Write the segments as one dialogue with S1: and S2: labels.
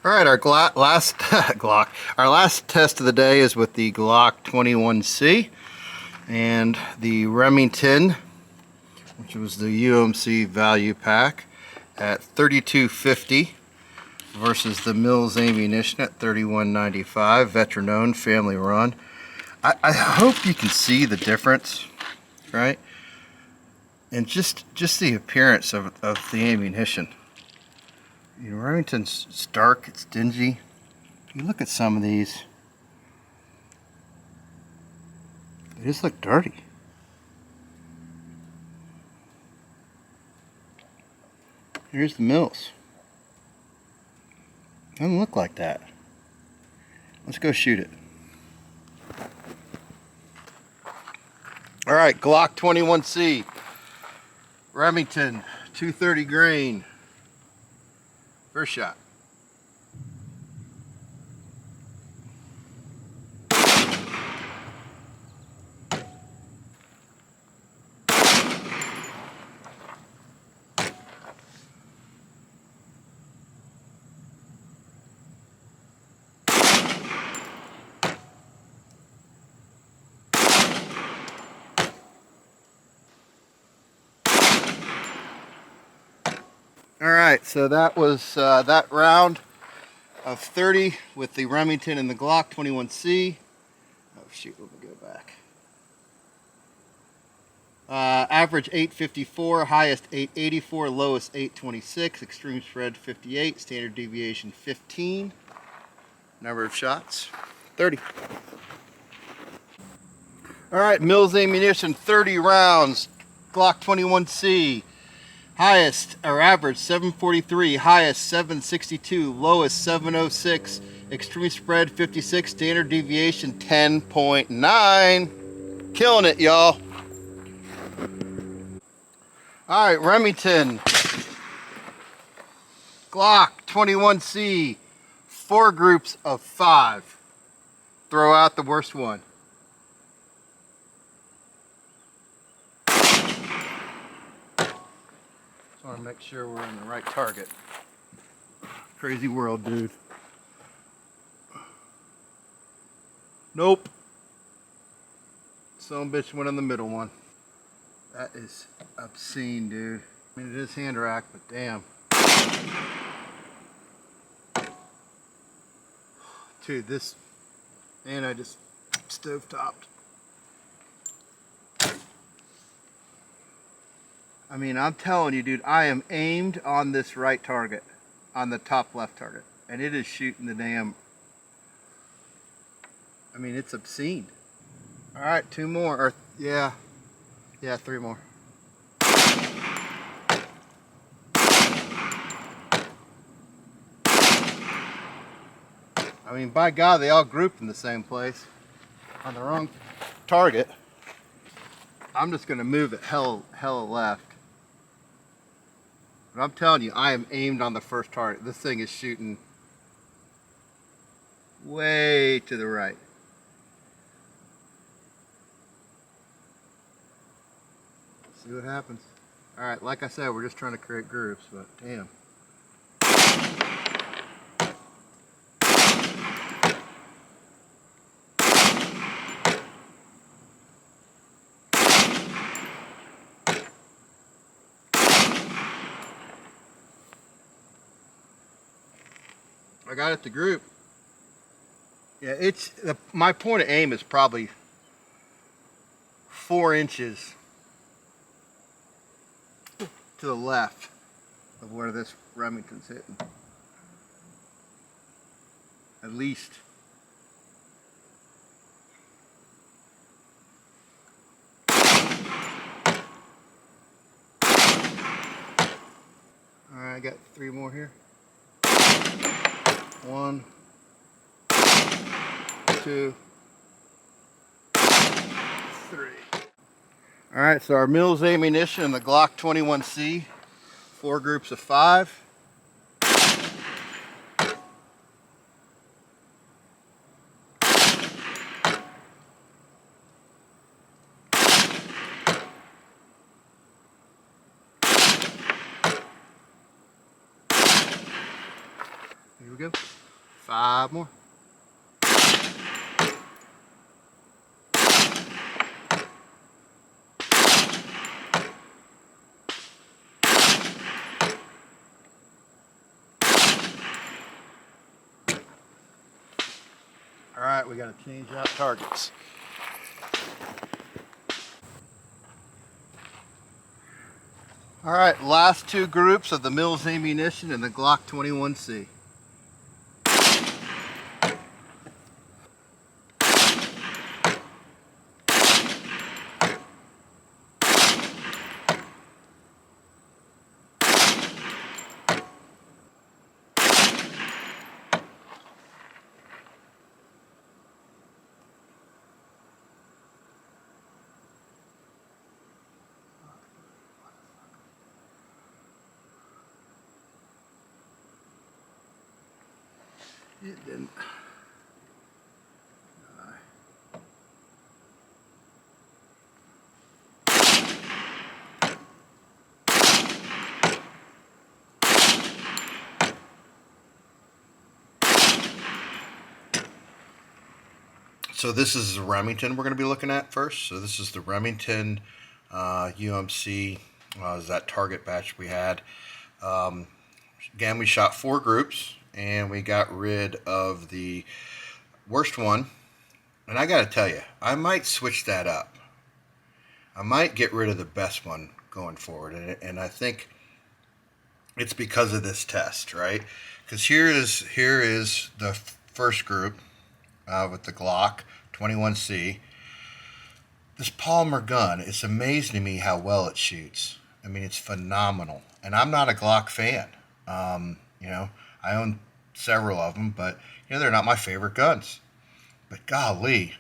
S1: All right, our last our last test of the day is with the GLOCK 21C and the Remington, which was the UMC value pack at $32.50 versus the Mills ammunition at $31.95. Veteran owned, family run. I hope you can see the difference, right? And just the appearance of the ammunition. You know, Remington's dark, it's dingy. You look at some of these, they just look dirty. Here's the Mills. Doesn't look like that. Let's go shoot it. All right, GLOCK 21C, Remington, 230 grain. First shot. All right, so that was that round of 30 with the Remington and the GLOCK 21C. Oh shoot, let me go back. Average 854, highest 884, lowest 826, extreme spread 58, standard deviation 15. Number of shots, 30. All right, Mills ammunition, 30 rounds, GLOCK 21C. Highest or average 743, highest 762, lowest 706, extreme spread 56, standard deviation 10.9. Killing it, y'all. All right, Remington, GLOCK 21C, 4 groups of 5. Throw out the worst one. I want to make sure we're in the right target. Crazy world, dude. Nope. Some bitch went in the middle one. That is obscene, dude. I mean, it is hand rack, but damn. Dude, this, and I just stove topped. I mean, I'm telling you, dude, I am aimed on this right target, on the top left target, and it is shooting the damn, I mean, it's obscene. All right, 2 more, or yeah, 3 more. I mean, by God, they all grouped in the same place on the wrong target. I'm just gonna move it hella left. But I'm telling you, I am aimed on the first target. This thing is shooting way to the right. See what happens. All right, like I said, we're just trying to create groups, but damn. I got it to group. Yeah, it's my point of aim is probably 4 inches to the left of where this Remington's hitting. At least. All right, I got 3 more here. 1, 2, 3. All right, so our Mills ammunition and the GLOCK 21C, 4 groups of 5. Here we go. 5 more. All right, we got to change out targets. All right, last two groups of the Mills ammunition and the Glock 21C. It didn't. So this is the Remington we're going to be looking at first. So this is the Remington UMC, is that target batch we had. Again, we shot 4 groups and we got rid of the worst one. And I got to tell you, I might switch that up. I might get rid of the best one going forward. And I think it's because of this test, right? Because here is the first group with the Glock 21C. This polymer gun, it's amazing to me how well it shoots. I mean, it's phenomenal. And I'm not a Glock fan. You know, I own several of them, but you know, they're not my favorite guns. But golly.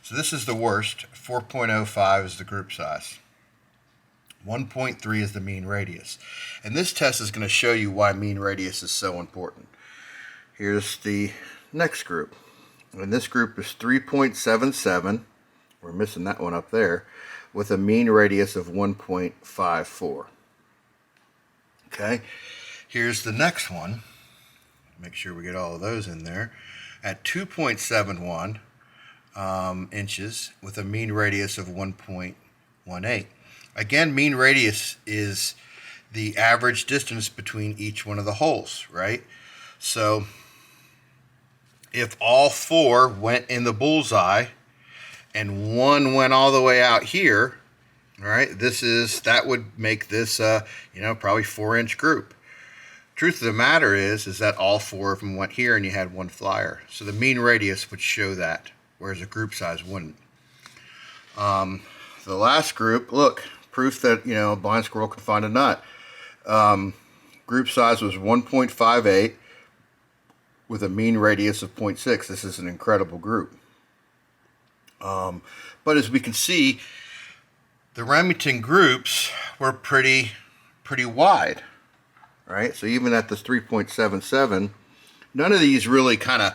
S1: So this is the worst. 4.05 is the group size. 1.3 is the mean radius. And this test is going to show you why mean radius is so important. Here's the next group. And this group is 3.77. We're missing that one up there, with a mean radius of 1.54. Okay, here's the next one. Make sure we get all of those in there. At 2.71 inches with a mean radius of 1.18. Again, mean radius is the average distance between each one of the holes, right? So if all 4 went in the bullseye and 1 went all the way out here, all right, that would make this you know, probably 4-inch group. Truth of the matter is that all 4 of them went here and you had 1 flyer. So the mean radius would show that, whereas a group size wouldn't. The last group, look, proof that, you know, a blind squirrel can find a nut. Group size was 1.58 with a mean radius of 0.6. This is an incredible group. But as we can see, the Remington groups were pretty wide, right? So even at this 3.77, none of these really kind of,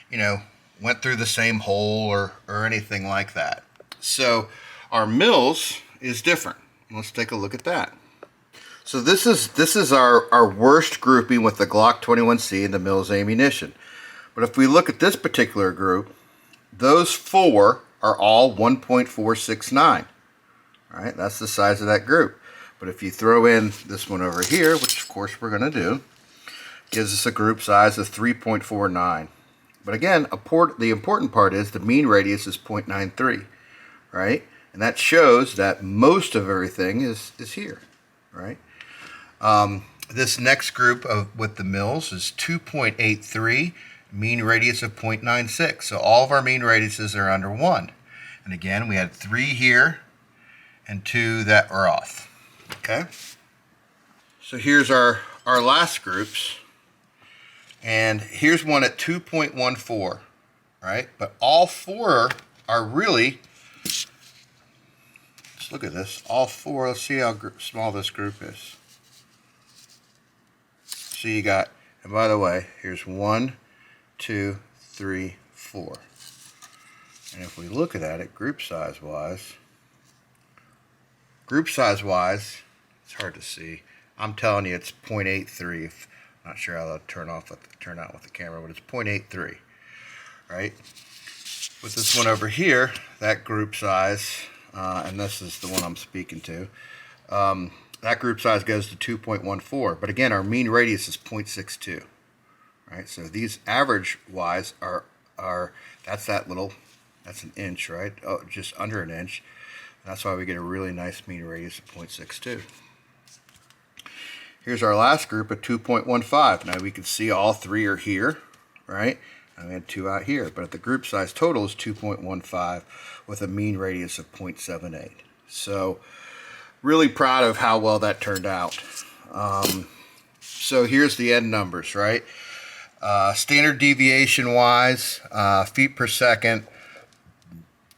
S1: you know, went through the same hole or anything like that. So our Mills is different. Let's take a look at that. So this is our worst grouping with the Glock 21C and the Mills ammunition. But if we look at this particular group, those 4 are all 1.469. All right, that's the size of that group. But if you throw in this one over here, which of course we're going to do, gives us a group size of 3.49. But again, the important part is the mean radius is 0.93, right? And that shows that most of everything is here, right? This next group with the Mills is 2.83, mean radius of 0.96. So all of our mean radiuses are under 1. And again, we had 3 here and 2 that are off. Okay? So here's our last groups. And here's one at 2.14, right? But all 4 are really, let's look at this. All 4, let's see how small this group is. So you got, and by the way, here's 1, 2, 3, 4. And if we look at it, group size wise, it's hard to see. I'm telling you, it's 0.83. Not sure how that'll turn out with the camera, but it's 0.83, right? With this one over here, that group size, and this is the one I'm speaking to, that group size goes to 2.14, but again, our mean radius is 0.62, right? So these average wise are that's an inch, right? Oh, just under an inch. That's why we get a really nice mean radius of 0.62. Here's our last group at 2.15. Now we can see all three are here, right? And we had two out here, but the group size total is 2.15 with a mean radius of 0.78. So really proud of how well that turned out. So here's the end numbers, right? Standard deviation wise, feet per second,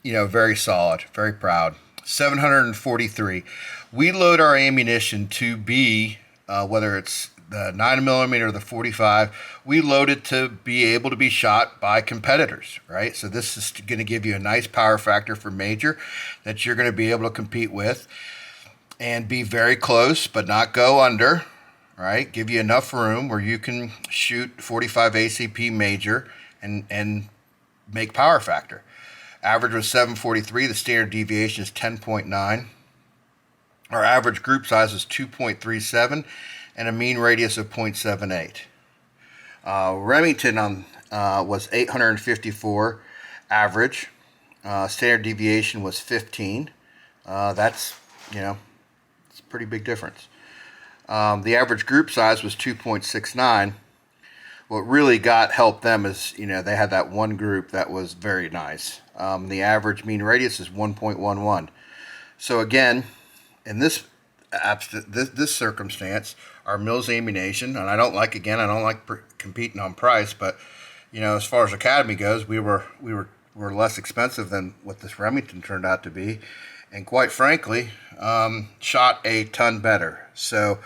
S1: very solid, very proud. 743. We load our ammunition to be, whether it's the 9mm or the 45, we load it to be able to be shot by competitors, right? So this is going to give you a nice power factor for major that you're going to be able to compete with and be very close but not go under, right? Give you enough room where you can shoot 45 ACP major and make power factor. Average was 743. The standard deviation is 10.9. Our average group size is 2.37 and a mean radius of 0.78. Remington was 854 average. Standard deviation was 15. That's, it's a pretty big difference. The average group size was 2.69. What really helped them is, they had that one group that was very nice. The average mean radius is 1.11. So again, in this circumstance, our Mills ammunition, and I don't like competing on price, but as far as Academy goes, we were less expensive than what this Remington turned out to be, and quite frankly, shot a ton better. So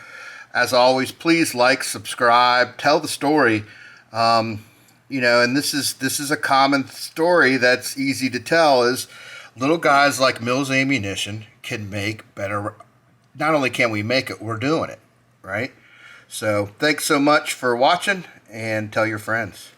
S1: as always, please like, subscribe, tell the story. And this is a common story that's easy to tell, is little guys like Mills Ammunition can make better. Not only can we make it, we're doing it, right? So thanks so much for watching, and tell your friends.